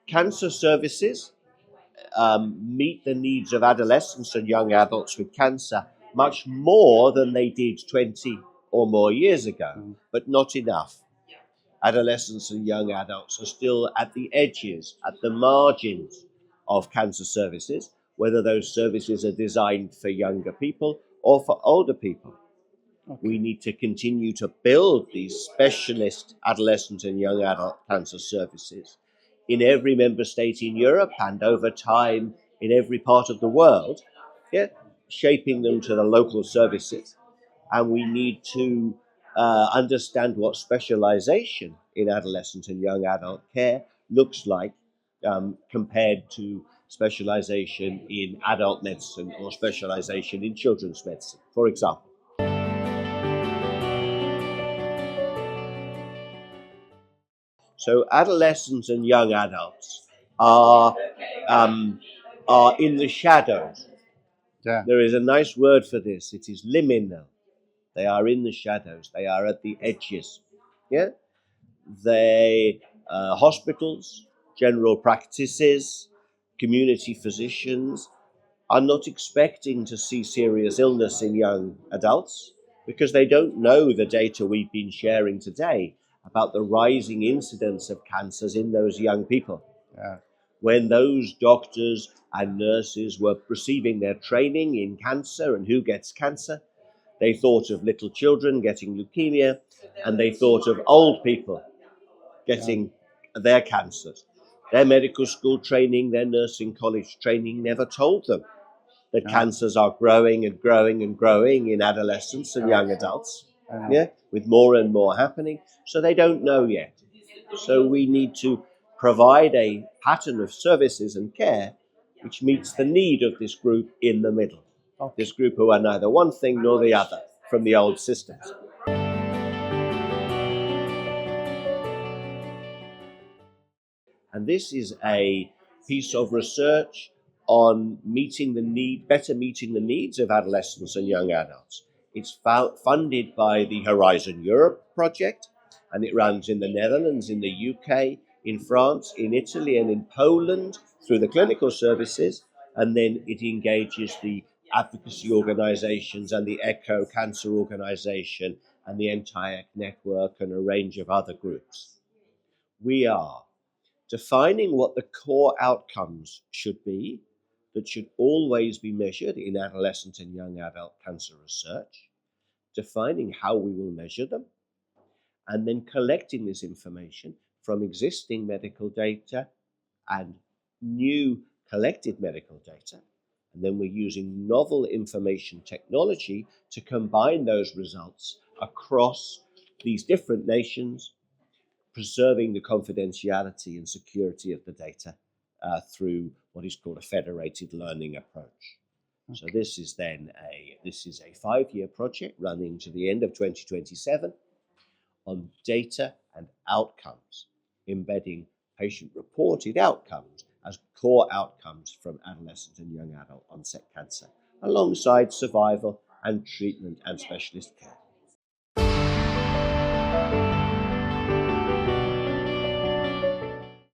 Cancer services meet the needs of adolescents and young adults with cancer much more than they did 20 or more years ago, but not enough. Adolescents and young adults are still at the edges, at the margins of cancer services, whether those services are designed for younger people or for older people. Okay. We need to continue to build these specialist adolescent and young adult cancer services in every member state in Europe and over time in every part of the world, shaping them to the local services. And we need to understand what specialization in adolescent and young adult care looks like compared to specialization in adult medicine or specialization in children's medicine, for example. So adolescents and young adults are in the shadows. Yeah. There is a nice word for this. It is liminal. They are in the shadows. They are at the edges. Yeah. They hospitals, general practices, community physicians are not expecting to see serious illness in young adults because they don't know the data we've been sharing today about the rising incidence of cancers in those young people. Yeah. When those doctors and nurses were receiving their training in cancer and who gets cancer, they thought of little children getting leukemia, and they thought of old people getting their cancers. Their medical school training, their nursing college training never told them that cancers are growing and growing and growing in adolescents and young adults, with more and more happening. So they don't know yet. So we need to provide a pattern of services and care which meets the need of this group in the middle. This group who are neither one thing nor the other from the old systems. And this is a piece of research on better meeting the needs of adolescents and young adults. It's funded by the Horizon Europe project, and it runs in the Netherlands, in the UK, in France, in Italy, and in Poland through the clinical services, and then it engages the advocacy organizations and the ECHO Cancer Organization and the entire network and a range of other groups. We are defining what the core outcomes should be that should always be measured in adolescent and young adult cancer research, defining how we will measure them, and then collecting this information from existing medical data and new collected medical data. And then we're using novel information technology to combine those results across these different nations, preserving the confidentiality and security of the data through what is called a federated learning approach. Okay. So this is a 5-year project running to the end of 2027 on data and outcomes, embedding patient-reported outcomes as core outcomes from adolescent and young adult onset cancer, alongside survival and treatment and specialist care.